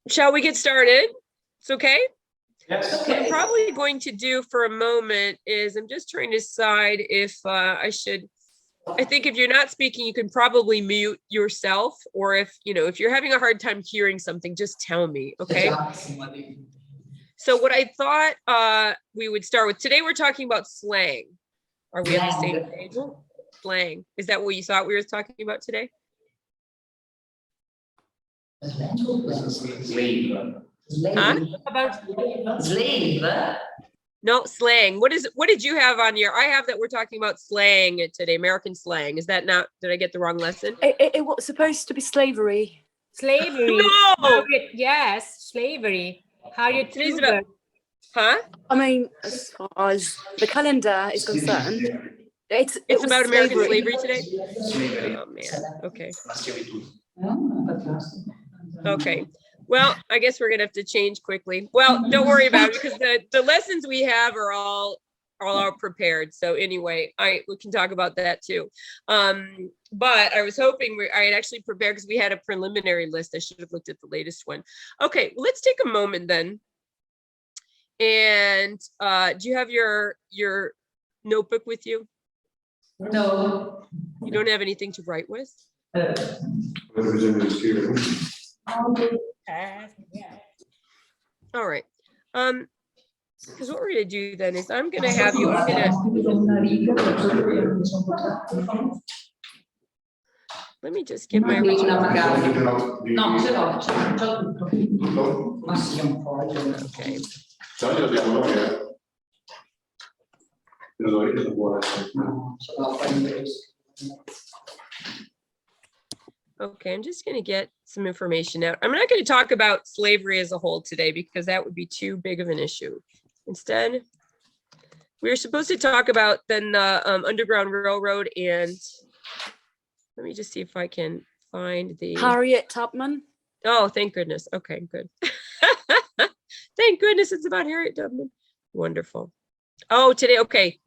Shall we get started? It's okay? Yes. What I'm probably going to do for a moment is I'm just trying to decide if I think if you're not speaking, you can probably mute yourself, or if you're having a hard time hearing something, just tell me, okay? So what I thought we would start with, today we're talking about slang. Are we on the same page? Slang. Is that what you thought we were talking about today? Slave. Huh? About Slave? No, slang. What did you have on your? I have that we're talking about slang today, American slang. Is that not? Did I get the wrong lesson? It was supposed to be slavery. slavery. No! Yes, slavery. Harriet Today's Tubman. about- Huh? I mean, as far as the calendar is concerned, It's was about American slavery today? Slavery. Oh man. Okay. La schiavitù. Okay. Well, I guess we're gonna have to change quickly. Well, don't worry about it, because the lessons we have are all prepared. So anyway, we can talk about that too. But I was hoping I had actually prepared, because we had a preliminary list. I should have looked at the latest one. Okay, well, let's take a moment then. And do you have your notebook with you? No. You don't have anything to write with? All right. Because what we're gonna do then is I'm gonna have you. Let me just get my original. No, ce l'ho tutto. Ma sì, un po'. Okay. No, ce l'ho qua in inglese. Okay, I'm just going to get some information out. I'm not going to talk about slavery as a whole today, because that would be too big of an issue. Instead, we were supposed to talk about then the Underground Railroad, and let me just see if I can find the Harriet Tubman. Oh, thank goodness. Okay, good. Thank goodness it's about Harriet Tubman. Wonderful. Oh, today, okay.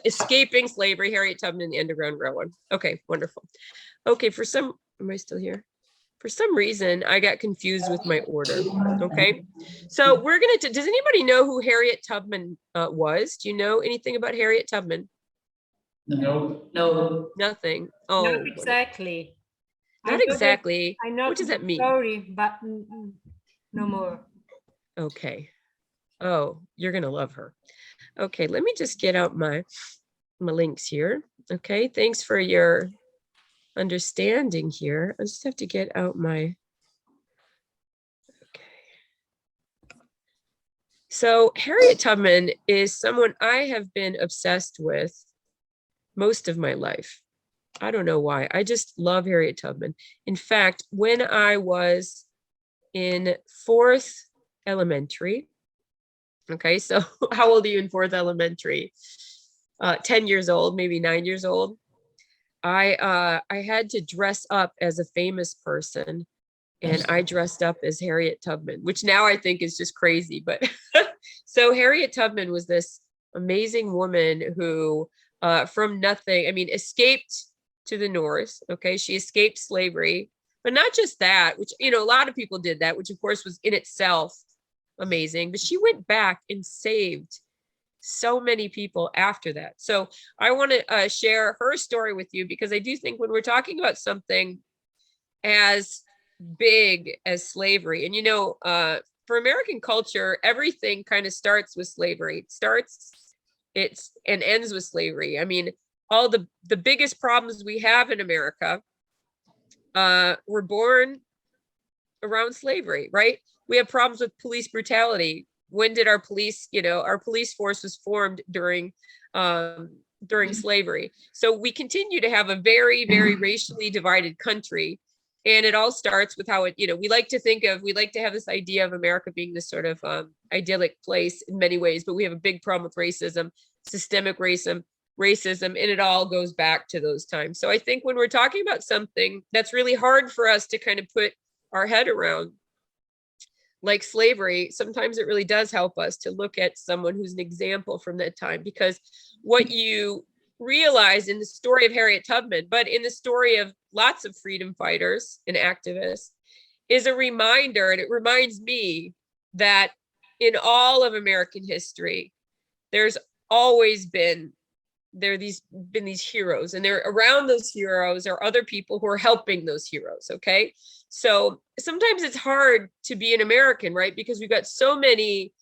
Escaping slavery, Harriet Tubman and the Underground Railroad. Okay, wonderful. Okay, am I still here? For some reason, I got confused with my order. Okay, so we're does anybody know who Harriet Tubman was? Do you know anything about Harriet Tubman? No. No. Nothing. Oh, Not exactly. not exactly. I know What does that mean? Sorry, but no more. Okay. Oh, you're gonna love her. Okay, let me just get out my links here. Okay, thanks for your understanding here. I just have to get out my. Okay. So Harriet Tubman is someone I have been obsessed with most of my life. I don't know why. I just love Harriet Tubman. In fact, when I was in 4th elementary, okay, so how old are you in 4th elementary? 10 years old, maybe 9 years old. I had to dress up as a famous person, and I dressed up as Harriet Tubman, which now I think is just crazy. But so Harriet Tubman was this amazing woman who, from nothing, I mean, escaped to the North. Okay, she escaped slavery, but not just that, which, a lot of people did that, which of course was in itself amazing, but she went back and saved so many people after that. So I want to share her story with you, because I do think when we're talking about something as big as slavery, and for American culture, everything kind of starts with slavery. It ends with slavery. I mean, all the biggest problems we have in America were born around slavery, right? We have problems with police brutality. When did our police force was formed during slavery. So we continue to have a very, very racially divided country. And it all starts with how we like to have this idea of America being this sort of idyllic place in many ways, but we have a big problem with racism, systemic racism, racism, and it all goes back to those times. So I think when we're talking about something that's really hard for us to kind of put our head around, like slavery, sometimes it really does help us to look at someone who's an example from that time, because what you realize in the story of Harriet Tubman, but in the story of lots of freedom fighters and activists, is a reminder, and it reminds me that in all of American history, there's always been these heroes, and there around those heroes are other people who are helping those heroes. Okay, so sometimes it's hard to be an American, right? Because we've got so many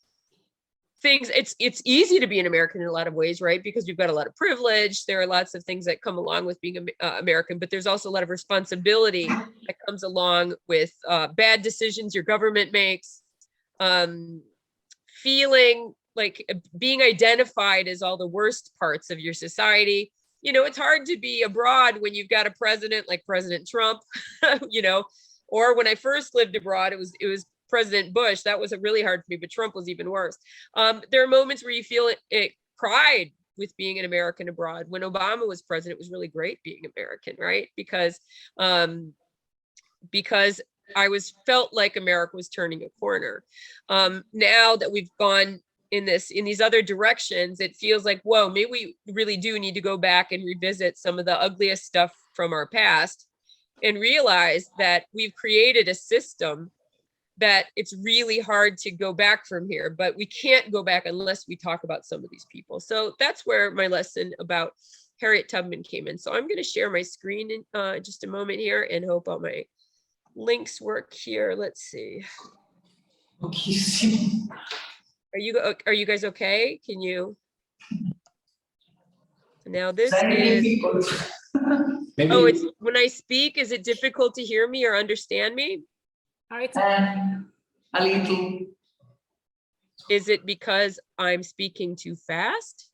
things. It's easy to be an American in a lot of ways, right? Because we've got a lot of privilege. There are lots of things that come along with being American, but there's also a lot of responsibility that comes along with bad decisions your government makes, feeling like being identified as all the worst parts of your society. You know, it's hard to be abroad when you've got a president like President Trump, you know, or when I first lived abroad, it was President Bush. That was really hard for me, but Trump was even worse. There are moments where you feel pride with being an American abroad. When Obama was president, it was really great being American, right? Because I felt like America was turning a corner. Now that we've gone in these other directions, it feels like, whoa, maybe we really do need to go back and revisit some of the ugliest stuff from our past and realize that we've created a system that it's really hard to go back from here, but we can't go back unless we talk about some of these people. So that's where my lesson about Harriet Tubman came in. So I'm going to share my screen in just a moment here and hope all my links work here. Let's see. Are you guys okay? Can you? Now this is, oh, it's when I speak, is it difficult to hear me or understand me? A little. Is it because I'm speaking too fast?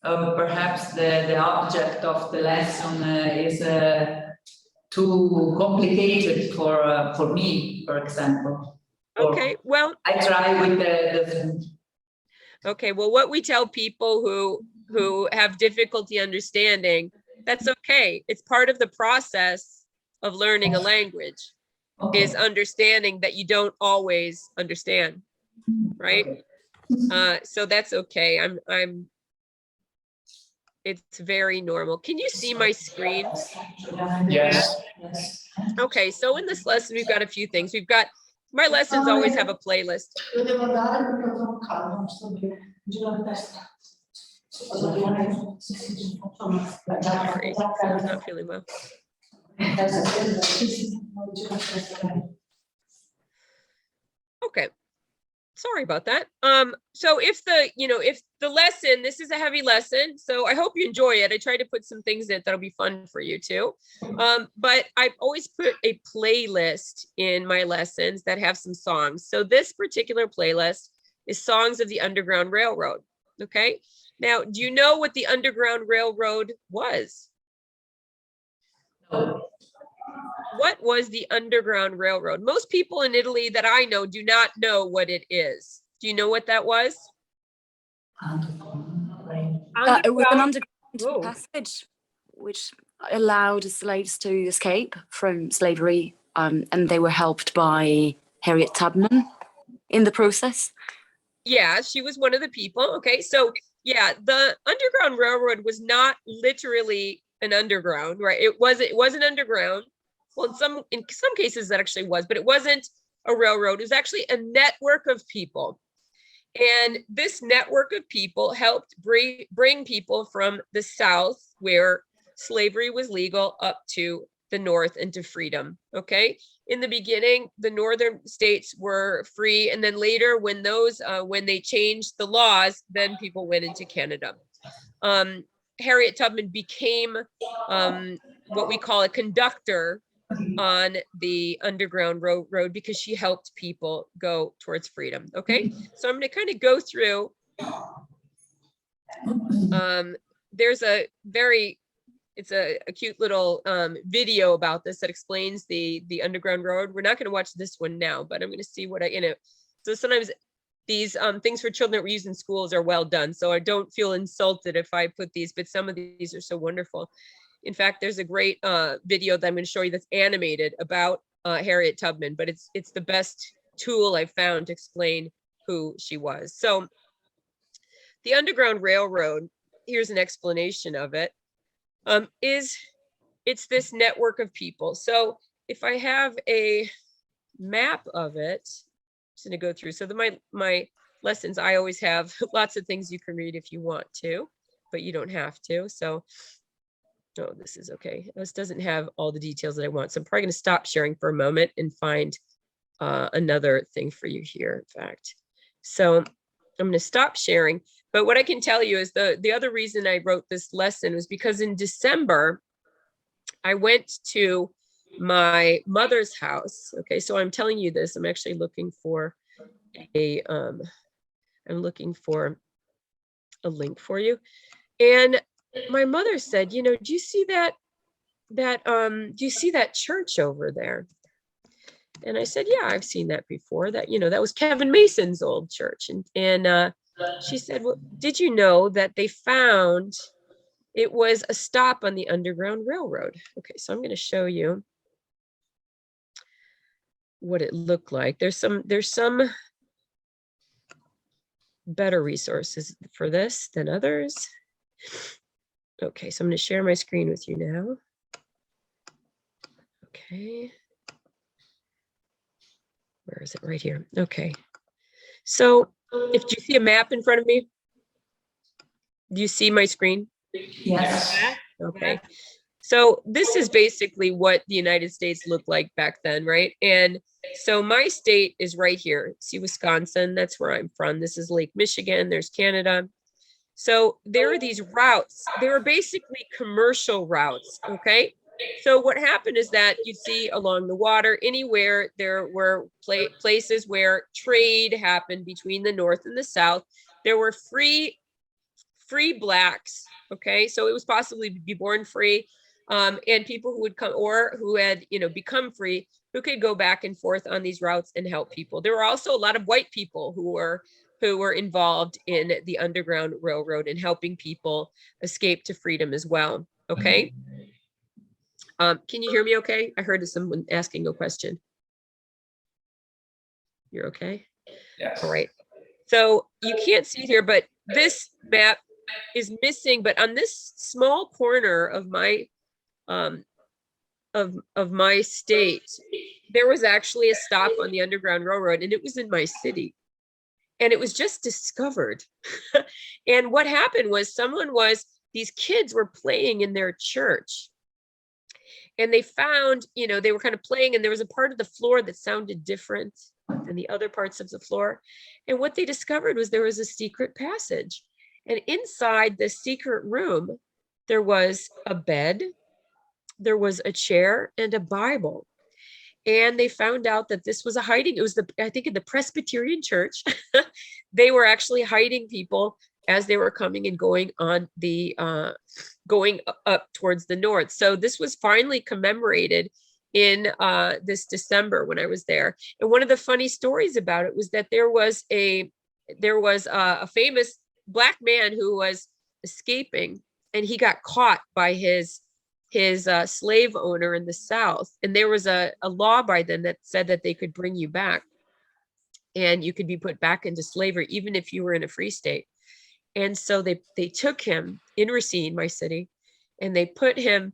Perhaps the object of the lesson is too complicated for me, for example. Okay, well, I try with the okay, well, what we tell people who have difficulty understanding, that's okay. It's part of the process of learning a language, is understanding that you don't always understand, right? So that's okay. It's very normal. Can you see my screen? Yes. Okay, so in this lesson, we've got a few things. We've got, my lessons always have a playlist. Sorry, I'm not feeling well. Okay, sorry about that. So if the lesson, this is a heavy lesson, so I hope you enjoy it. I try to put some things in that'll be fun for you too. But I've always put a playlist in my lessons that have some songs. So this particular playlist is songs of the Underground Railroad. Okay. Now, do you know what the Underground Railroad was? What was the Underground Railroad? Most people in Italy that I know do not know what it is. Do you know what that was? It was an underground passage which allowed slaves to escape from slavery, and they were helped by Harriet Tubman in the process. Yeah, she was one of the people. Okay, so yeah, the Underground Railroad was not literally an underground, right? It wasn't underground. Well, in some cases that actually was, but it wasn't a railroad. It was actually a network of people. And this network of people helped bring people from the South, where slavery was legal, up to the North and to freedom. Okay. In the beginning, the northern states were free. And then later, when they changed the laws, then people went into Canada. Harriet Tubman became what we call a conductor on the Underground Road because she helped people go towards freedom. Okay, so I'm going to kind of go through. There's it's a cute little video about this that explains the Underground Road. We're not going to watch this one now, but I'm going to see what so sometimes these things for children that we use in schools are well done. So I don't feel insulted if I put these, but some of these are so wonderful. In fact, there's a great video that I'm going to show you that's animated about Harriet Tubman, but it's the best tool I've found to explain who she was. So the Underground Railroad, here's an explanation of it, it's this network of people. So if I have a map of it, I'm just going to go through. So my lessons, I always have lots of things you can read if you want to, but you don't have to. So, oh, this is okay. This doesn't have all the details that I want. So I'm probably going to stop sharing for a moment and find another thing for you here, in fact. So I'm going to stop sharing. But what I can tell you is the other reason I wrote this lesson was because in December, I went to my mother's house. Okay, so I'm telling you this. I'm actually looking for I'm looking for a link for you. And my mother said, you know, do you see that church over there? And I said, yeah, I've seen that before. That, you know, that was Kevin Mason's old church. And she said, well, did you know that they found it was a stop on the Underground Railroad? Okay, so I'm going to show you what it looked like. There's some better resources for this than others. Okay, so I'm going to share my screen with you now. Okay. Where is it? Right here. Okay. So if you see a map in front of me, do you see my screen? Yes. Okay. So this is basically what the United States looked like back then, right? And so my state is right here. See Wisconsin, that's where I'm from. This is Lake Michigan, there's Canada. So there are these routes. They were basically commercial routes, okay? So what happened is that you see along the water, anywhere there were places where trade happened between the North and the South, there were free blacks, okay? So it was possibly be born free, and people who would come or who had, you know, become free, who could go back and forth on these routes and help people. There were also a lot of white people who were involved in the Underground Railroad and helping people escape to freedom as well, okay? Can you hear me okay? I heard someone asking a question. You're okay? Yes. All right. So you can't see it here, but this map is missing, but on this small corner of my of my state, there was actually a stop on the Underground Railroad, and it was in my city. And it was just discovered. And what happened was these kids were playing in their church. And they found, you know, they were kind of playing, and there was a part of the floor that sounded different than the other parts of the floor. And what they discovered was there was a secret passage. And inside this secret room, there was a bed, there was a chair, and a Bible. And they found out that this was a hiding. It was I think in the Presbyterian church, they were actually hiding people as they were coming and going on the going up towards the north. So this was finally commemorated in this December when I was there. And one of the funny stories about it was that there was a famous Black man who was escaping, and he got caught by his slave owner in the South. And there was a law by then that said that they could bring you back and you could be put back into slavery, even if you were in a free state. And so they took him in Racine, my city, and they put him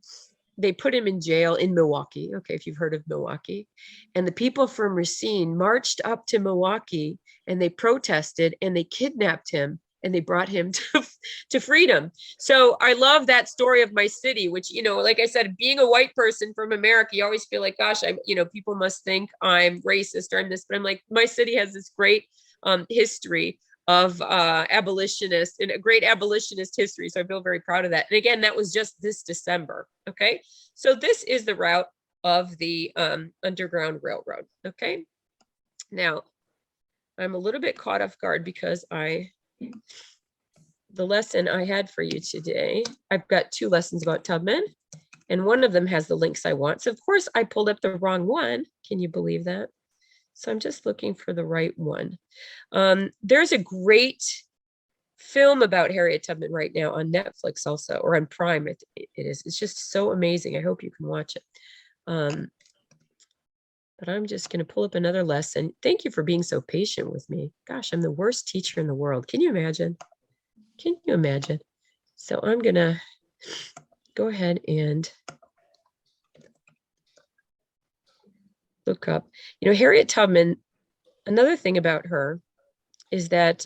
in jail in Milwaukee. Okay, if you've heard of Milwaukee. And the people from Racine marched up to Milwaukee, and they protested, and they kidnapped him, and they brought him to freedom. So I love that story of my city, which, you know, like I said, being a white person from America, you always feel like, gosh, people must think I'm racist or I'm this, but I'm like, my city has this great history of abolitionists and a great abolitionist history. So I feel very proud of that. And again, that was just this December. Okay. So this is the route of the Underground Railroad. Okay. Now I'm a little bit caught off guard because the lesson I had for you today, I've got 2 lessons about Tubman, and one of them has the links I want. So of course I pulled up the wrong one. Can you believe that? So I'm just looking for the right one. There's a great film about Harriet Tubman right now on Netflix also, or on Prime. It is. It's just so amazing. I hope you can watch it. But I'm just going to pull up another lesson. Thank you for being so patient with me. Gosh, I'm the worst teacher in the world. Can you imagine? Can you imagine? So I'm going to go ahead and look up. You know, Harriet Tubman, another thing about her is that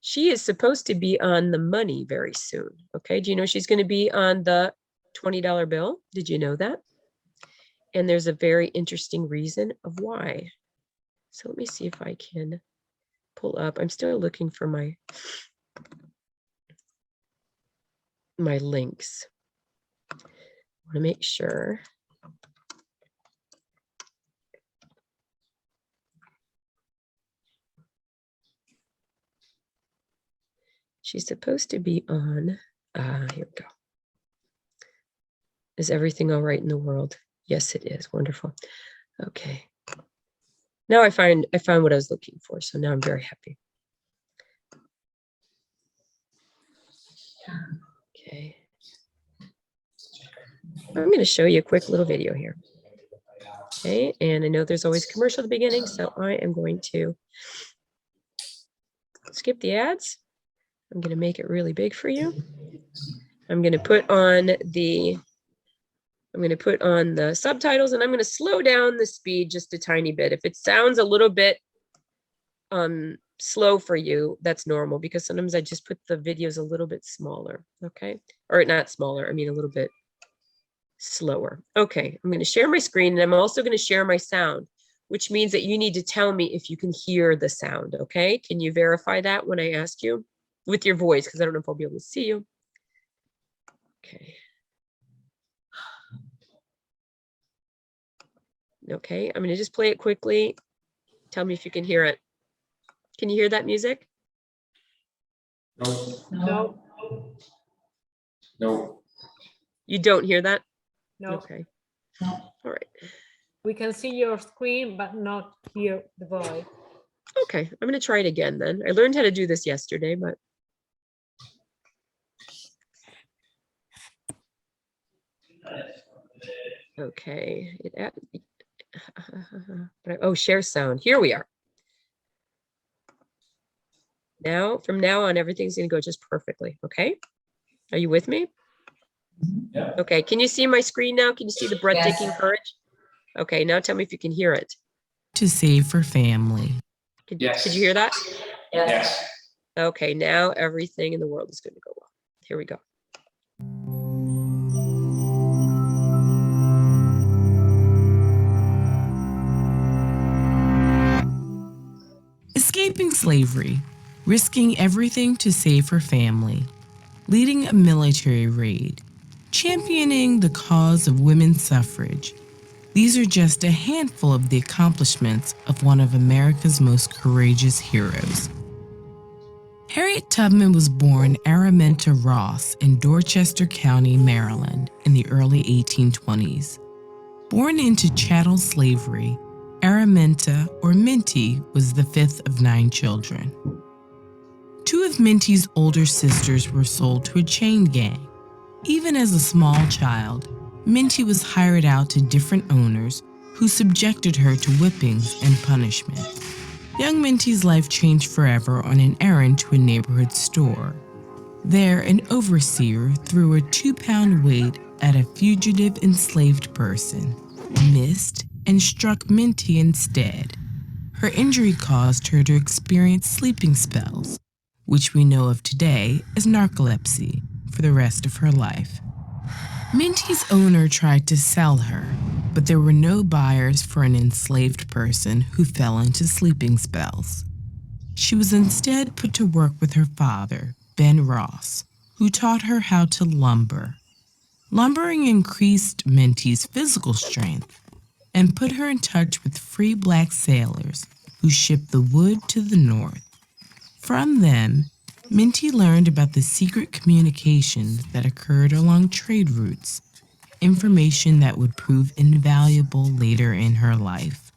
she is supposed to be on the money very soon. Okay. Do you know she's going to be on the $20 bill? Did you know that? And there's a very interesting reason of why. So let me see if I can pull up. I'm still looking for my links. I want to make sure. She's supposed to be on, here we go. Is everything all right in the world? Yes, it is. Wonderful. Okay. Now I found what I was looking for. So now I'm very happy. Okay. I'm going to show you a quick little video here. Okay. And I know there's always a commercial at the beginning, so I am going to skip the ads. I'm going to make it really big for you. I'm going to put on the subtitles, and I'm going to slow down the speed just a tiny bit. If it sounds a little bit slow for you, that's normal, because sometimes I just put the videos a little bit smaller, okay? Or not smaller, I mean a little bit slower. Okay, I'm going to share my screen, and I'm also going to share my sound, which means that you need to tell me if you can hear the sound, okay? Can you verify that when I ask you? With your voice, because I don't know if I'll be able to see you. Okay. Okay, I'm going to just play it quickly. Tell me if you can hear it. Can you hear that music? No. No. No. You don't hear that? No. Okay. No. All right. We can see your screen, but not hear the voice. Okay, I'm going to try it again then. I learned how to do this yesterday, but. Okay. Oh, share sound. Here we are. Now, from now on, everything's going to go just perfectly. Okay. Are you with me? Yeah. Okay. Can you see my screen now? Can you see the breathtaking courage? Okay. Now tell me if you can hear it. To save for family. Could Yes. you hear that? Yes. Okay. Now everything in the world is going to go well. Here we go. Escaping slavery, risking everything to save her family, leading a military raid, championing the cause of women's suffrage. These are just a handful of the accomplishments of one of America's most courageous heroes. Harriet Tubman was born Araminta Ross in Dorchester County, Maryland, in the early 1820s. Born into chattel slavery, Araminta, or Minty, was the fifth of 9 children. 2 of Minty's older sisters were sold to a chain gang. Even as a small child, Minty was hired out to different owners who subjected her to whippings and punishment. Young Minty's life changed forever on an errand to a neighborhood store. There, an overseer threw a 2-pound weight at a fugitive enslaved person, missed, and struck Minty instead. Her injury caused her to experience sleeping spells, which we know of today as narcolepsy, for the rest of her life. Minty's owner tried to sell her, but there were no buyers for an enslaved person who fell into sleeping spells. She was instead put to work with her father, Ben Ross, who taught her how to lumber. Lumbering increased Minty's physical strength and put her in touch with free black sailors who shipped the wood to the north. From them, Minty learned about the secret communications that occurred along trade routes, information that would prove invaluable later in her life.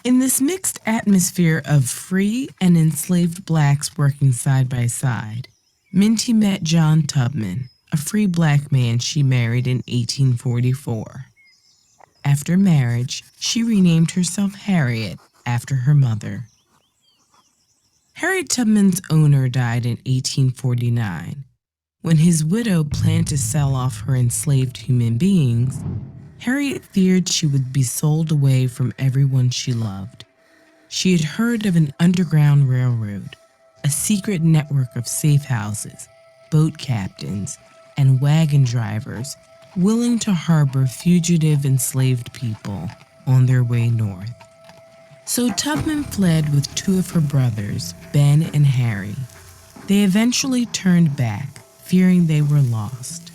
In this mixed atmosphere of free and enslaved blacks working side by side, Minty met John Tubman, a free black man she married in 1844. After marriage, she renamed herself Harriet after her mother. Harriet Tubman's owner died in 1849. When his widow planned to sell off her enslaved human beings, Harriet feared she would be sold away from everyone she loved. She had heard of an underground railroad, a secret network of safe houses, boat captains, and wagon drivers willing to harbor fugitive enslaved people on their way north. So Tubman fled with two of her brothers, Ben and Harry. They eventually turned back, fearing they were lost.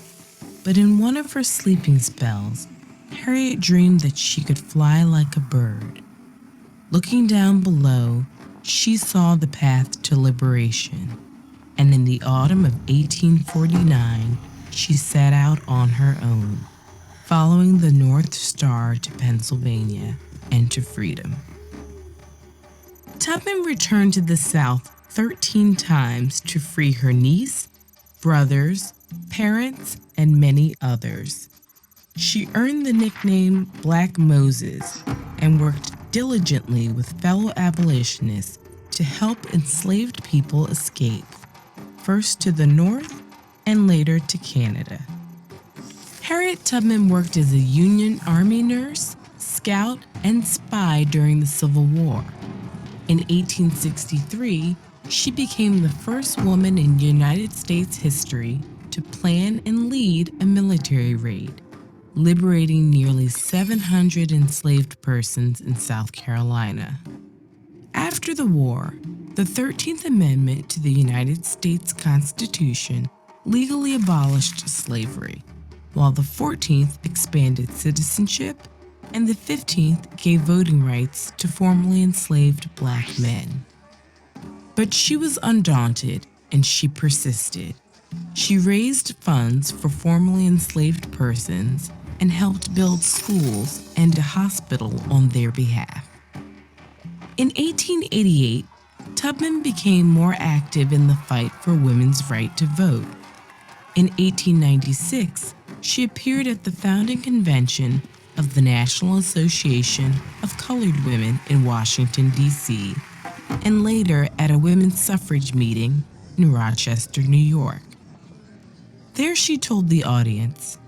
But in one of her sleeping spells, Harriet dreamed that she could fly like a bird. Looking down below, she saw the path to liberation, and in the autumn of 1849, she set out on her own, following the North Star to Pennsylvania and to freedom. Tubman returned to the South 13 times to free her niece, brothers, parents, and many others. She earned the nickname Black Moses and worked diligently with fellow abolitionists to help enslaved people escape, first to the North and later to Canada. Harriet Tubman worked as a Union Army nurse, scout, and spy during the Civil War. In 1863, she became the first woman in United States history to plan and lead a military raid, liberating nearly 700 enslaved persons in South Carolina. After the war, the 13th Amendment to the United States Constitution legally abolished slavery, while the 14th expanded citizenship and the 15th gave voting rights to formerly enslaved black men. But she was undaunted and she persisted. She raised funds for formerly enslaved persons and helped build schools and a hospital on their behalf. In 1888, Tubman became more active in the fight for women's right to vote. In 1896, she appeared at the founding convention of the National Association of Colored Women in Washington, D.C., and later at a women's suffrage meeting in Rochester, New York. There she told the audience,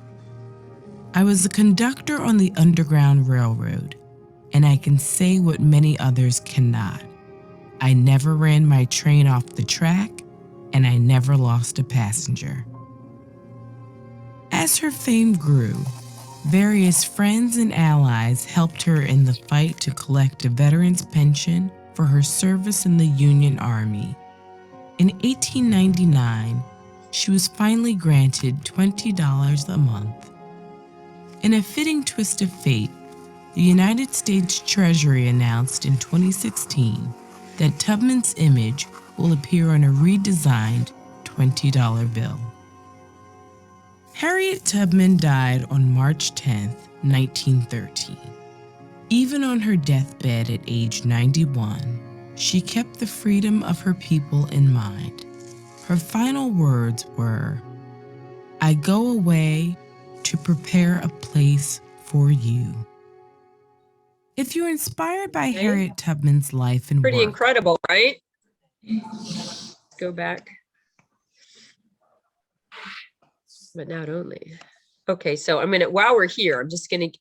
"I was a conductor on the Underground Railroad, and I can say what many others cannot. I never ran my train off the track, and I never lost a passenger." As her fame grew, various friends and allies helped her in the fight to collect a veteran's pension for her service in the Union Army. In 1899, she was finally granted $20 a month. In a fitting twist of fate, the United States Treasury announced in 2016 that Tubman's image will appear on a redesigned $20 bill. Harriet Tubman died on March 10, 1913. Even on her deathbed at age 91, she kept the freedom of her people in mind. Her final words were, "I go away to prepare a place for you." If you're inspired by Harriet Tubman's life and Pretty work, incredible, right? Go back. But not only. Okay, so I'm gonna, while we're here,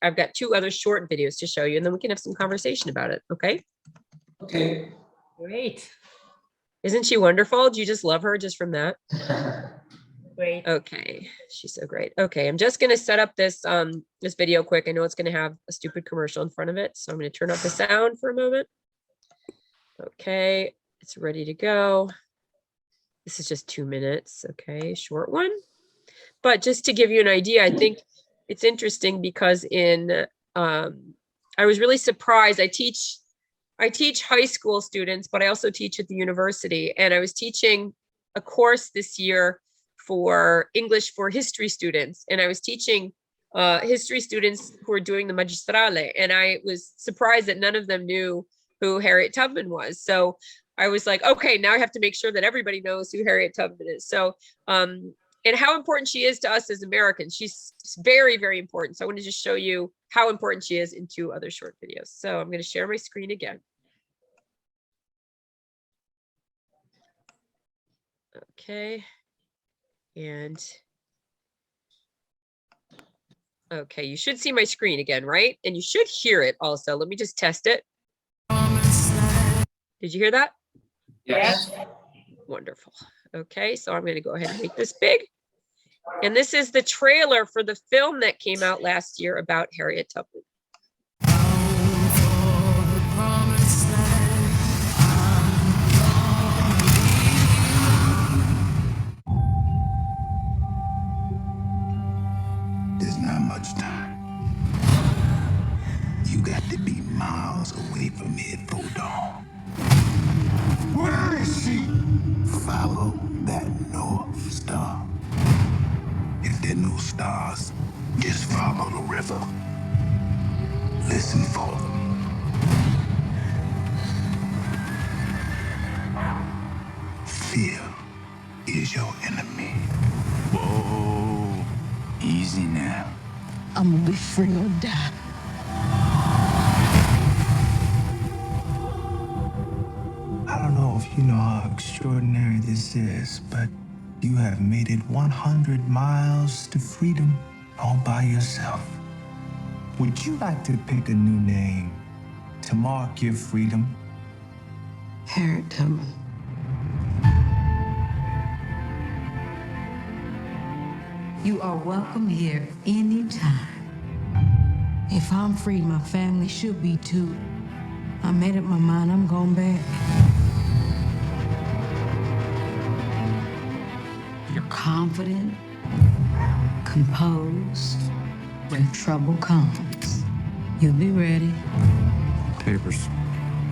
I've got two other short videos to show you, and then we can have some conversation about it, okay? Okay. Great. Isn't she wonderful? Do you just love her just from that? Great. Okay, she's so great. Okay, I'm just gonna set up this this video quick. I know it's gonna have a stupid commercial in front of it, so I'm gonna turn off the sound for a moment. Okay, it's ready to go. This is just 2 minutes, okay, short one. But just to give you an idea, I think it's interesting because I was really surprised. I teach high school students, but I also teach at the university. And I was teaching a course this year for English for history students. And I was teaching history students who were doing the magistrale. And I was surprised that none of them knew who Harriet Tubman was. So I was like, okay, now I have to make sure that everybody knows who Harriet Tubman is. So, and how important she is to us as Americans. She's very, very important. So I want to just show you how important she is in 2 other short videos. So I'm going to share my screen again. Okay. And okay, you should see my screen again, right? And you should hear it also. Let me just test it. Did you hear that? Yes. Wonderful. Okay, so I'm going to go ahead and make this big. And this is the trailer for the film that came out last year about Harriet Tubman. There's not much time. You got to be miles away from here before dawn. Where is she? Follow that North Star. If there are no stars, just follow the river. Listen for them. Fear is your enemy. Whoa, easy now. I'm gonna be free or die. I don't know if you know how extraordinary this is, but you have made it 100 miles to freedom all by yourself. Would you like to pick a new name to mark your freedom? Harriet Tubman. You are welcome here anytime. If I'm free, my family should be too. I made up my mind, I'm going back. You're confident, composed. When trouble comes, you'll be ready. Papers.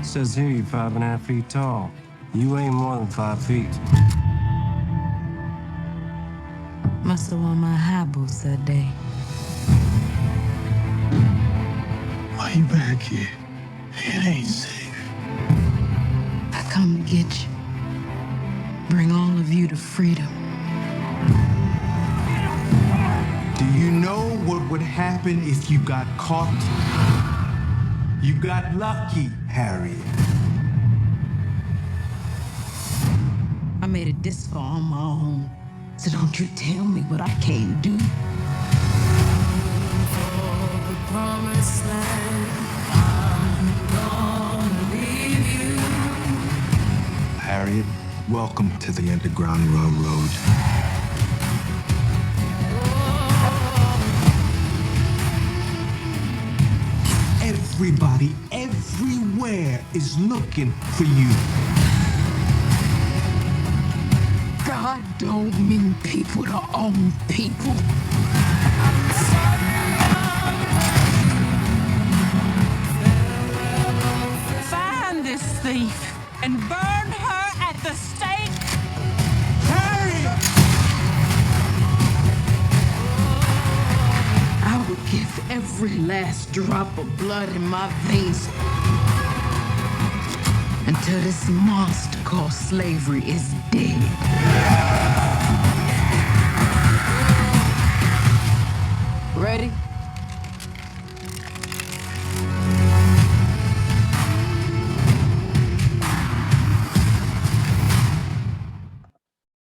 Says here you're 5.5 feet tall. You ain't more than 5 feet. Must have worn my high boots that day. Why you back here? It ain't safe. I come to get you. Bring all of you to freedom. Do you know what would happen if you got caught? You got lucky, Harriet. I made it this far on my own. So don't you tell me what I can't do. Harriet, welcome to the Underground Railroad. Everybody, everywhere is looking for you. God don't mean people to own people. Find this thief and burn her at the stake. Harriet! I will give every last drop of blood in my veins until this monster called slavery is dead. Ready?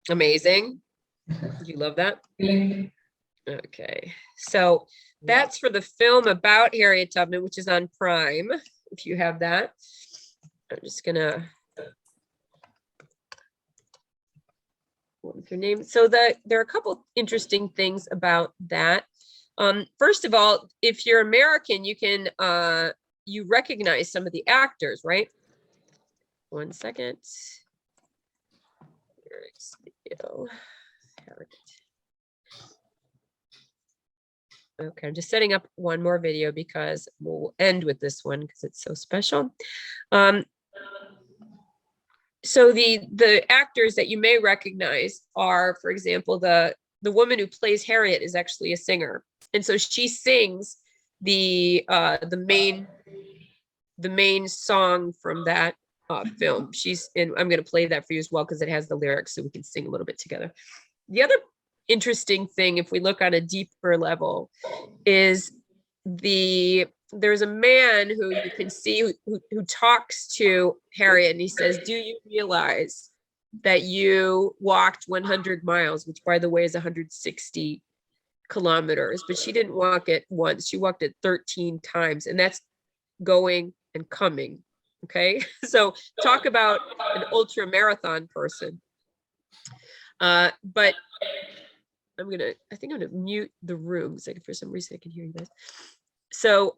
Amazing. Did you love that? Okay, so that's for the film about Harriet Tubman, which is on Prime, if you have that. I'm just gonna what was her name? So there are a couple interesting things about that. First of all, if you're American, you can you recognize some of the actors, right? 1 second. Here's video. Harriet. Okay, I'm just setting up one more video because we'll end with this one because it's so special. So the actors that you may recognize are, for example, the the woman who plays Harriet is actually a singer. And so she sings the main song from that film. She's in, I'm going to play that for you as well, because it has the lyrics so we can sing a little bit together. The other interesting thing, if we look on a deeper level, is there's a man who you can see who talks to Harriet, and he says, do you realize that you walked 100 miles, which by the way is 160 kilometers, but she didn't walk it once, she walked it 13 times, and that's going and coming. Okay, so talk about an ultra marathon person. But I think I'm gonna mute the room so for some reason I can hear you guys. So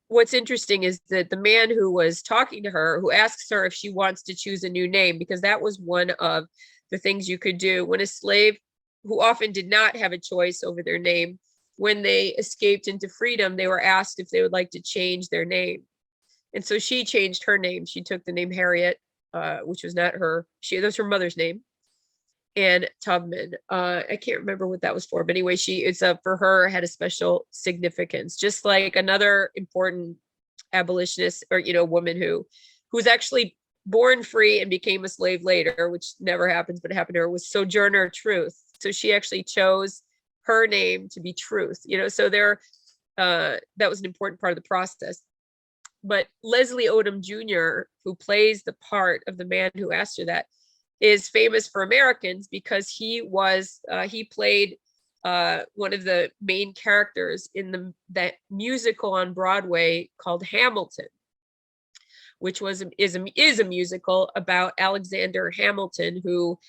what's interesting is that the man who was talking to her, who asks her if she wants to choose a new name, because that was one of the things you could do when a slave, who often did not have a choice over their name, when they escaped into freedom, they were asked if they would like to change their name. And so she changed her name. She took the name Harriet, which was not her. That was her mother's name. And Tubman, I can't remember what that was for, but anyway, for her had a special significance, just like another important abolitionist, or woman who's actually born free and became a slave later, which never happens, but it happened to her, was Sojourner Truth. So she actually chose her name to be Truth, so that was an important part of the process. But Leslie Odom Jr., who plays the part of the man who asked her that, is famous for Americans because he played one of the main characters in that musical on Broadway called Hamilton, which is a musical about Alexander Hamilton, who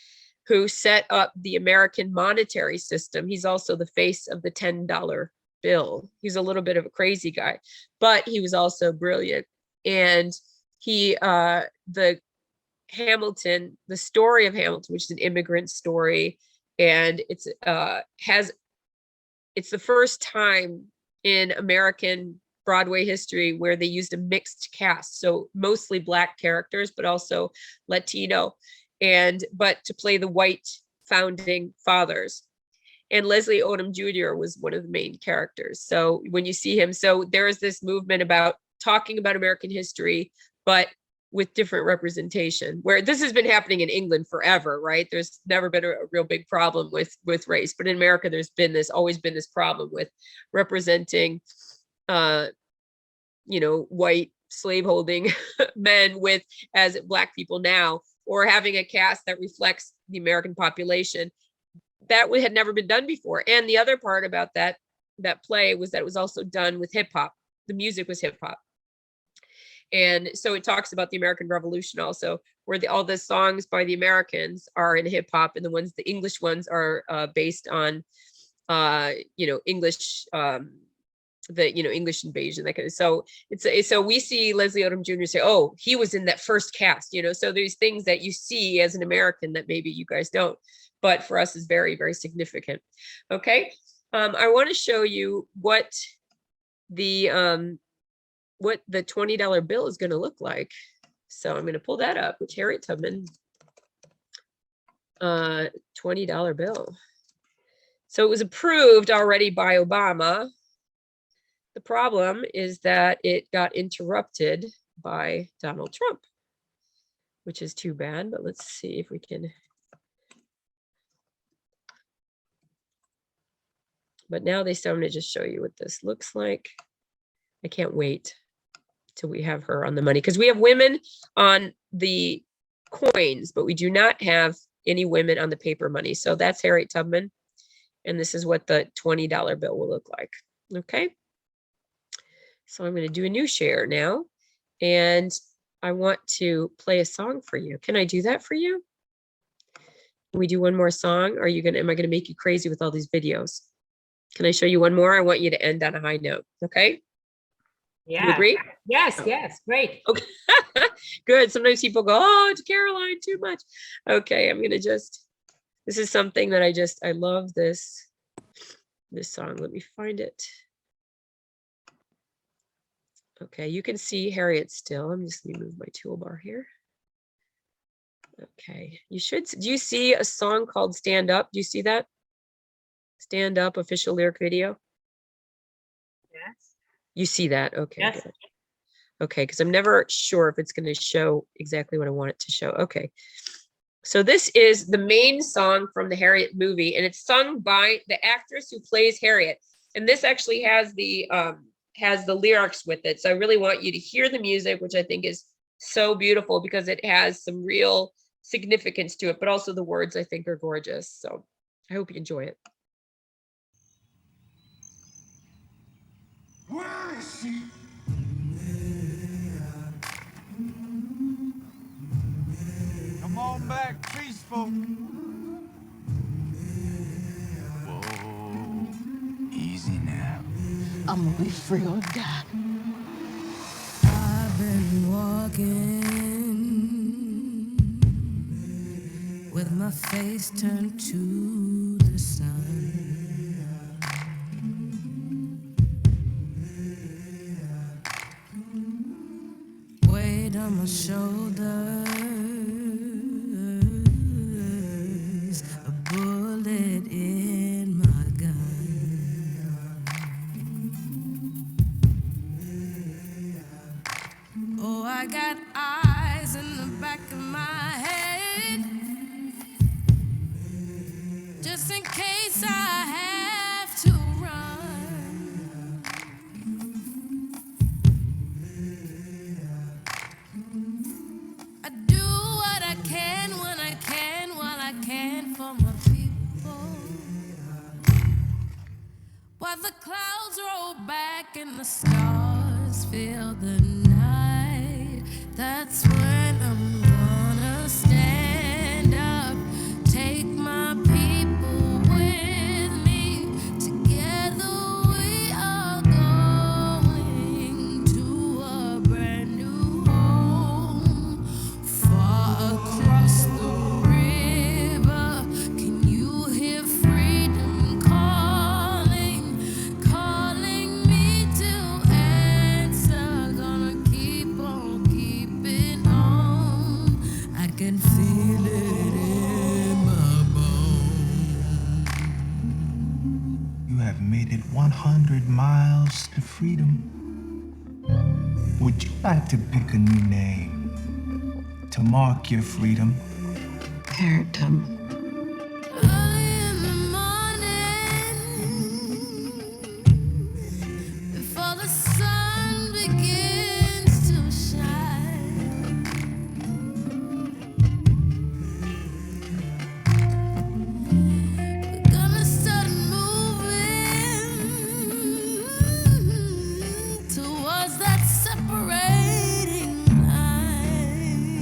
set up the American monetary system. He's also the face of the $10 bill. He's a little bit of a crazy guy, but he was also brilliant. And the story of Hamilton, which is an immigrant story, and it's the first time in American Broadway history where they used a mixed cast, so mostly Black characters, but also Latino, but to play the white founding fathers. And Leslie Odom Jr. was one of the main characters. So when you see him, so there is this movement about talking about American history, but with different representation, where this has been happening in England forever, right? There's never been a real big problem with race, but in America, there's always been this problem with representing, white slaveholding men as Black people now, or having a cast that reflects the American population. That had never been done before. And the other part about that play was that it was also done with hip hop. The music was hip hop. And so it talks about the American Revolution also, where all the songs by the Americans are in hip hop, and the English ones are based on, English, English invasion. That kind of, so we see Leslie Odom Jr. say, oh, he was in that first cast, so there's things that you see as an American that maybe you guys don't, but for us is very, very significant. Okay. I want to show you what the $20 bill is going to look like. So I'm going to pull that up, which Harriet Tubman, $20 bill. So it was approved already by Obama. The problem is that it got interrupted by Donald Trump, which is too bad, but let's see if we can. But now I'm going to just show you what this looks like. I can't wait till we have her on the money, because we have women on the coins, but we do not have any women on the paper money. So that's Harriet Tubman. And this is what the $20 bill will look like. Okay. So I'm going to do a new share now. And I want to play a song for you. Can I do that for you? Can we do one more song? Am I going to make you crazy with all these videos? Can I show you one more? I want you to end on a high note. Okay. Yeah. You agree? Yes, yes, great. Okay. Good. Sometimes people go, oh, it's Karoline too much. Okay, I'm gonna this is something that I love this song. Let me find it. Okay, you can see Harriet still. I'm just gonna move my toolbar here. Okay, do you see a song called Stand Up? Do you see that? Stand Up official lyric video? Yes. You see that? Okay. Yes. Good. Okay, because I'm never sure if it's going to show exactly what I want it to show. Okay. So this is the main song from the Harriet movie, and it's sung by the actress who plays Harriet. And this actually has the lyrics with it. So I really want you to hear the music, which I think is so beautiful because it has some real significance to it, but also the words I think are gorgeous. So I hope you enjoy it. Where is she? Come on back, peaceful. Whoa. Easy now. I'm gonna be free or die. I've been walking with my face turned to the sun. Weight on my shoulders, a bullet in my gun. Oh, I got eyes in the back of my head, just in case I have to run. I do what I can when I can, while I can for my people. While the clouds roll back and the stars fill the night, that's when I'm gonna stand up, take my people with me. Together we are going to a brand new home, far across the river. Can you hear freedom calling, calling me to answer? Gonna keep on keeping on. I can feel it in my bones. You have made it 100 miles to freedom. Would you like to pick a new name to mark your freedom? Harriet Tubman. Early in the morning, before the sun begins to shine, we're gonna start moving towards that separating line.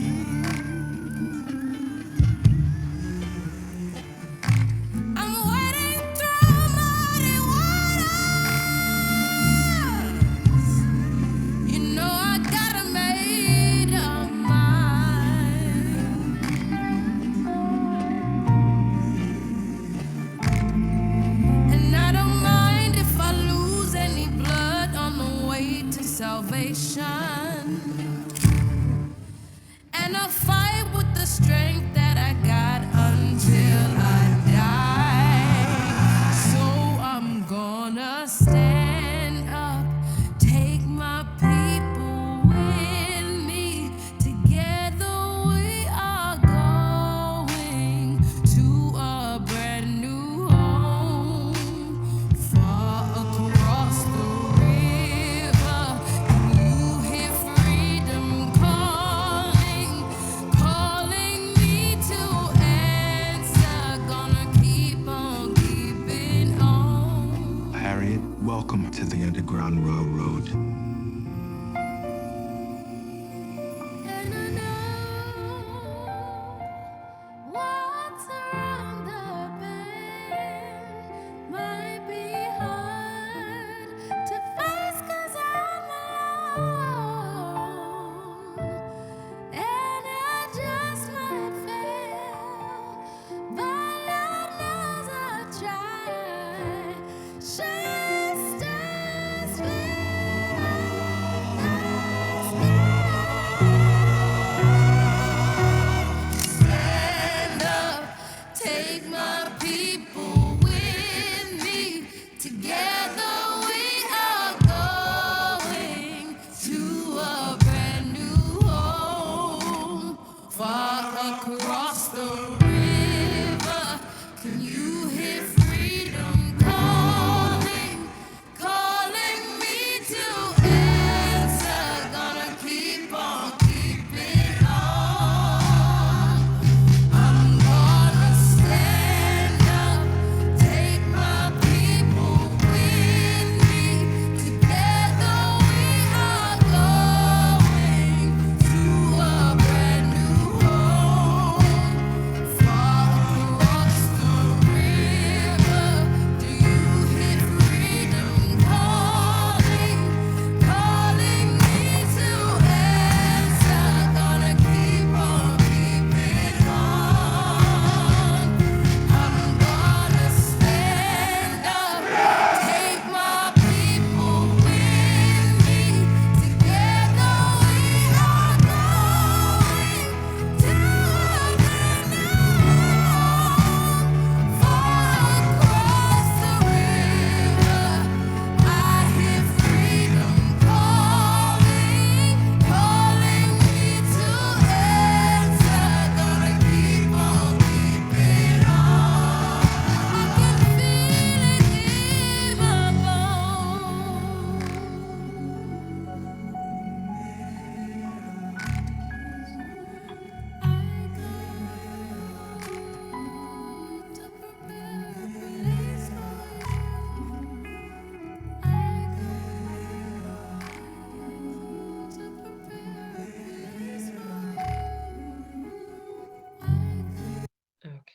I'm wading through muddy waters. You know I got a made up mind. And I don't mind if I lose any blood on the way to salvation. And I'll fight with the strength that I got until I die. So I'm gonna stand up, take my people with me. Together we are going to a brand new home, far across the river. Can you hear freedom calling, calling me to answer? Gonna keep on keeping on. Harriet, welcome to the Underground Railroad. And I know what's around the bend might be hard to face 'cause I'm alone. And I just might fail, but Lord knows I'll try. Just as we are.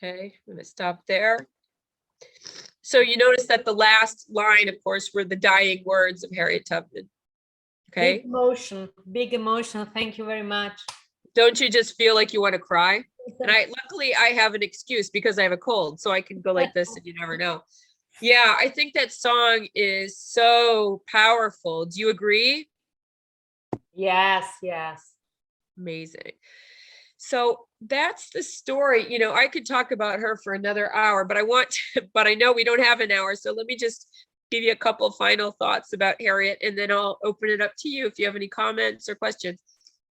Okay, I'm gonna stop there. So you notice that the last line, of course, were the dying words of Harriet Tubman. Okay. Big emotion. Thank you very much. Don't you just feel like you want to cry? And luckily I have an excuse because I have a cold, so I can go like this and you never know. Yeah, I think that song is so powerful. Do you agree? Yes, yes. Amazing. So that's the story. You know, I could talk about her for another hour, but but I know we don't have an hour. So let me just give you a couple final thoughts about Harriet, and then I'll open it up to you if you have any comments or questions.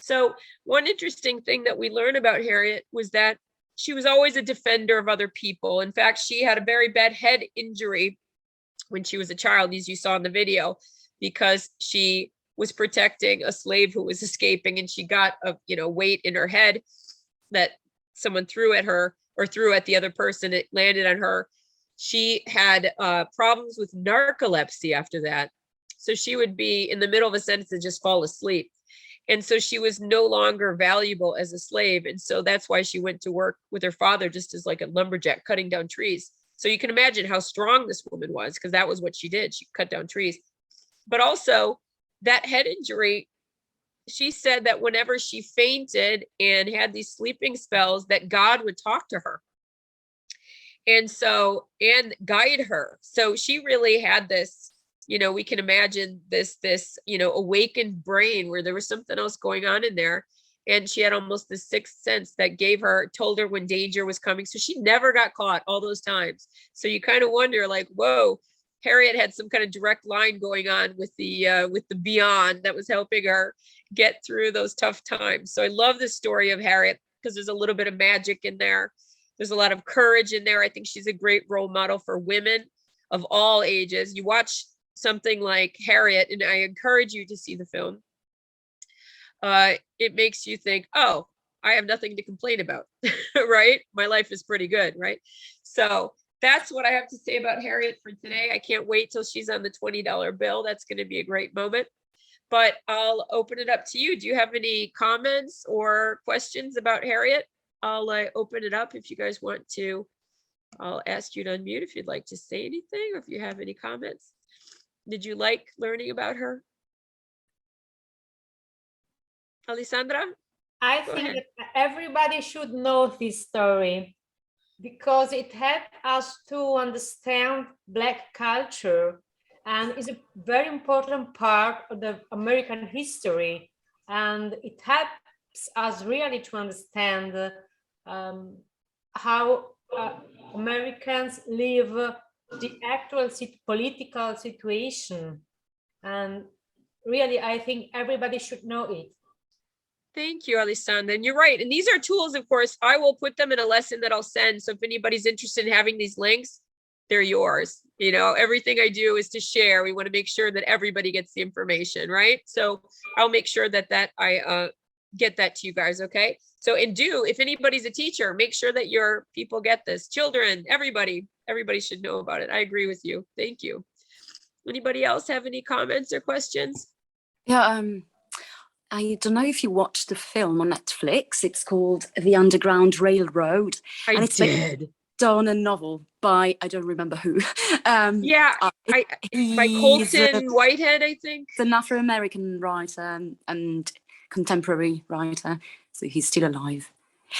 So one interesting thing that we learned about Harriet was that she was always a defender of other people. In fact, she had a very bad head injury when she was a child, as you saw in the video, because she was protecting a slave who was escaping, and she got a weight in her head that someone threw at her or threw at the other person. It landed on her. She had problems with narcolepsy after that. So she would be in the middle of a sentence and just fall asleep. And so she was no longer valuable as a slave. And so that's why she went to work with her father just as like a lumberjack, cutting down trees. So you can imagine how strong this woman was, because that was what she did. She cut down trees. But also that head injury, she said that whenever she fainted and had these sleeping spells, that God would talk to her. And guide her. So she really had this, we can imagine this, awakened brain where there was something else going on in there. And she had almost the sixth sense that told her when danger was coming. So she never got caught all those times. So you kind of wonder, like, whoa, Harriet had some kind of direct line going on with the beyond that was helping her get through those tough times. So I love the story of Harriet because there's a little bit of magic in there. There's a lot of courage in there. I think she's a great role model for women of all ages. You watch something like Harriet, and I encourage you to see the film. It makes you think, oh, I have nothing to complain about, right? My life is pretty good, right? So that's what I have to say about Harriet for today. I can't wait till she's on the $20 bill. That's going to be a great moment. But I'll open it up to you. Do you have any comments or questions about Harriet? I'll open it up if you guys want to. I'll ask you to unmute if you'd like to say anything or if you have any comments. Did you like learning about her? Alessandra? I Go think ahead. that everybody should know this story because it helped us to understand Black culture and is a very important part of the American history. And it helps us really to understand how Americans live the actual political situation. And really, I think everybody should know it. Thank you, Alessandra. And you're right. And these are tools, of course. I will put them in a lesson that I'll send. So if anybody's interested in having these links, they're yours. Everything I do is to share. We want to make sure that everybody gets the information, right? So I'll make sure that I get that to you guys, okay? So, if anybody's a teacher, make sure that your people get this. Children, everybody should know about it. I agree with you. Thank you. Anybody else have any comments or questions? Yeah, I don't know if you watched the film on Netflix. It's called The Underground Railroad. I did. On a novel by, I don't remember who. By Colton Whitehead, I think. He's an Afro-American writer and contemporary writer. So he's still alive.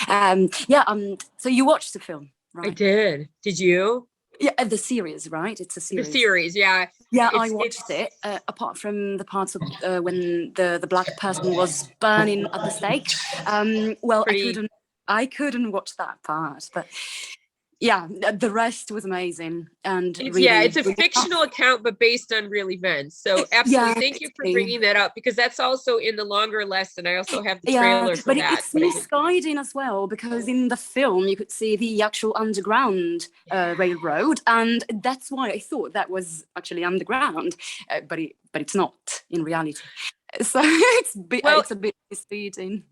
So you watched the film, right? I did. Did you? Yeah, the series, right? It's a series. The series, yeah. Yeah, I watched it, apart from the parts of when the Black person was burning at the stake. I couldn't watch that part, but yeah, the rest was amazing. And it's a fictional account, but based on real events. So absolutely, thank you for bringing that up, because that's also in the longer lesson. I also have the trailer for that. It's misguiding as well, because in the film you could see the actual underground railroad, and that's why I thought that was actually underground, but it's not in reality. So it's a bit misleading.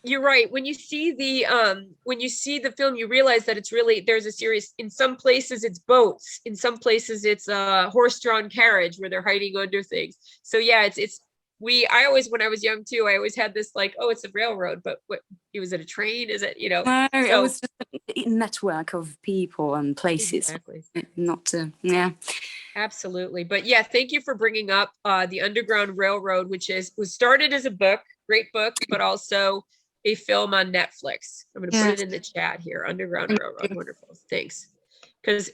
You're right. When you see the film, you realize that it's really, there's a series. In some places it's boats. In some places it's a horse-drawn carriage where they're hiding under things. So yeah, it's I always, when I was young too, I always had this like, oh, it's a railroad, but what, was it a train? Is it, No, it so was just a network of people and places. exactly. Not yeah. Absolutely. But yeah, thank you for bringing up the Underground Railroad, which was started as a book, great book, but also a film on Netflix. I'm going to put it in the chat here. Underground Railroad. Wonderful. Thanks. Because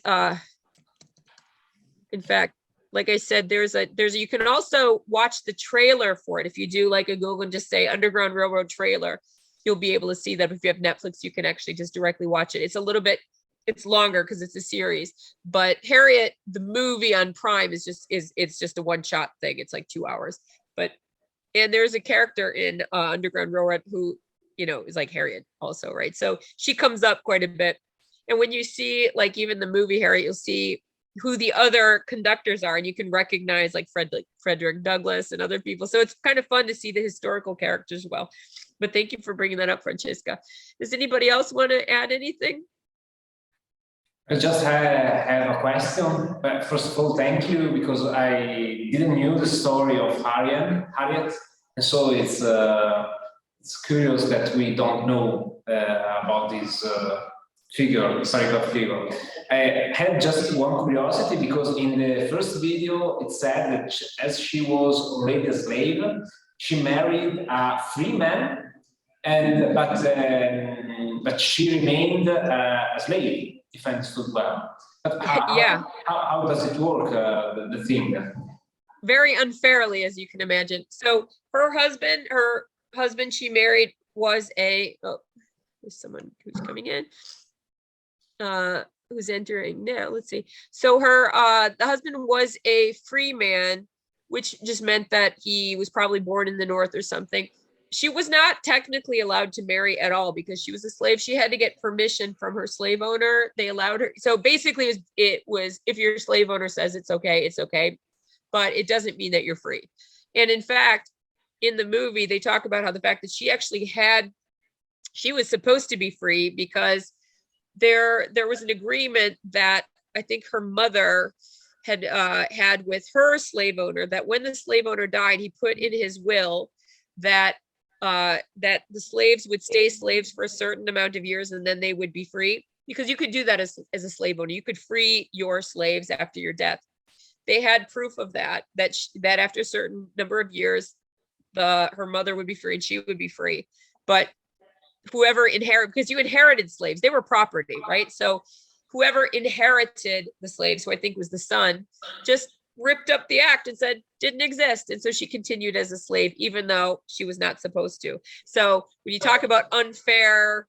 in fact, like I said, you can also watch the trailer for it. If you do like a Google and just say Underground Railroad trailer, you'll be able to see that. If you have Netflix, you can actually just directly watch it. It's a little bit, it's longer because it's a series, but Harriet, the movie on Prime it's just a one-shot thing. It's like 2 hours, and there's a character in Underground Railroad who, is like Harriet also, right? So she comes up quite a bit. And when you see like even the movie Harriet, you'll see who the other conductors are, and you can recognize like Frederick Douglass and other people. So it's kind of fun to see the historical characters as well. But thank you for bringing that up, Francesca. Does anybody else want to add anything? I just have a question. But first of all, thank you, because I didn't know the story of Harriet, and so it's curious that we don't know about this historical figure. I had just one curiosity, because in the first video it said that as she was already a slave, she married a free man, but she remained a slave, if I understood well. But Yeah. How does it work, the thing? Very unfairly, as you can imagine. So her husband she married was there's someone who's coming in, who's entering now. Let's see. So the husband was a free man, which just meant that he was probably born in the North or something. She was not technically allowed to marry at all because she was a slave. She had to get permission from her slave owner. They allowed her. So basically it was if your slave owner says it's okay, it's okay. But it doesn't mean that you're free. And in fact, in the movie, they talk about how the fact that she was supposed to be free because there was an agreement that I think her mother had with her slave owner, that when the slave owner died, he put in his will that the slaves would stay slaves for a certain amount of years and then they would be free, because you could do that as a slave owner. You could free your slaves after your death. They had proof of that after a certain number of years, her mother would be free and she would be free. But whoever because you inherited slaves, they were property, right? So whoever inherited the slaves, who I think was the son, just ripped up the act and said didn't exist. And so she continued as a slave, even though she was not supposed to. So when you talk about unfair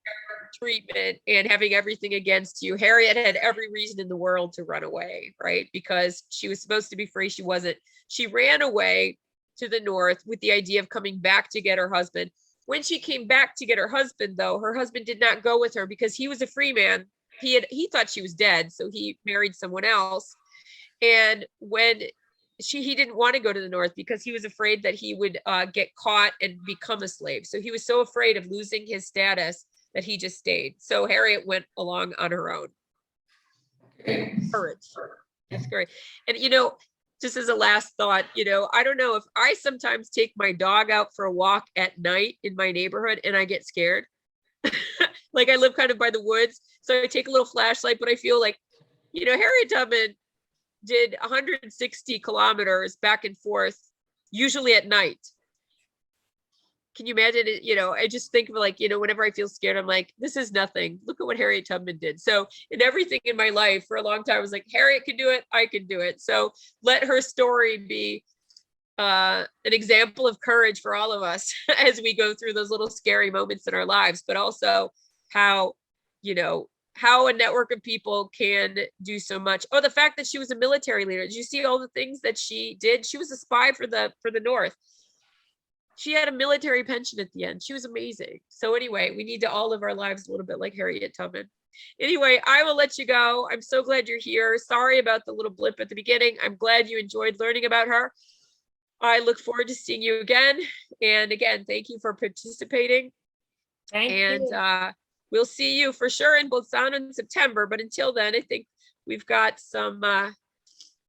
treatment and having everything against you, Harriet had every reason in the world to run away, right? Because she was supposed to be free. She wasn't. She ran away to the North with the idea of coming back to get her husband. When she came back to get her husband, though, her husband did not go with her because he was a free man. He thought she was dead, so he married someone else. And when he didn't want to go to the North because he was afraid that he would get caught and become a slave. So he was so afraid of losing his status that he just stayed. So Harriet went along on her own. Courage. That's great. And, just as a last thought, I don't know if I sometimes take my dog out for a walk at night in my neighborhood and I get scared. Like I live kind of by the woods. So I take a little flashlight, but I feel like, Harriet Tubman did 160 kilometers back and forth, usually at night. Can you imagine it? I just think of like, whenever I feel scared, I'm like, this is nothing. Look at what Harriet Tubman did. So in everything in my life for a long time, I was like, Harriet can do it. I can do it. So let her story be an example of courage for all of us as we go through those little scary moments in our lives, but also how a network of people can do so much. Oh, the fact that she was a military leader. Did you see all the things that she did? She was a spy for the North. She had a military pension at the end. She was amazing. So anyway, we need to all live our lives a little bit like Harriet Tubman. Anyway, I will let you go. I'm so glad you're here. Sorry about the little blip at the beginning. I'm glad you enjoyed learning about her. I look forward to seeing you again. And again, thank you for participating. Thank you. We'll see you for sure in Bolzano in September. But until then, I think we've got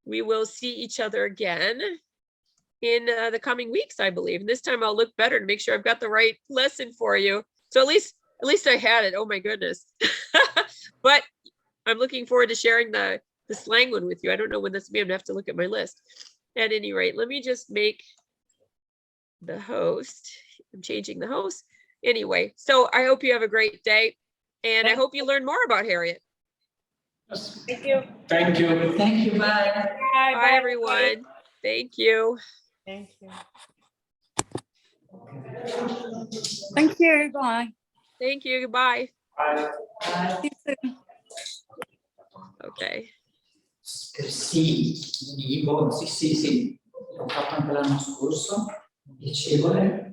we will see each other again. in the coming weeks, I believe. And this time I'll look better to make sure I've got the right lesson for you. So at least I had it. Oh my goodness. But I'm looking forward to sharing the slang one with you. I don't know when this will be. I'm gonna have to look at my list. At any rate, let me just make the host. I'm changing the host. Anyway, so I hope you have a great day. And I hope you learn more about Harriet. Thank you. Thank you. Thank you. Bye. Bye, everyone. Thank you. Thank you. Thank you. Bye. Thank you. Goodbye. Bye. See you soon. Okay. Sì, sì, l'ho fatto anche l'anno scorso, piacevole.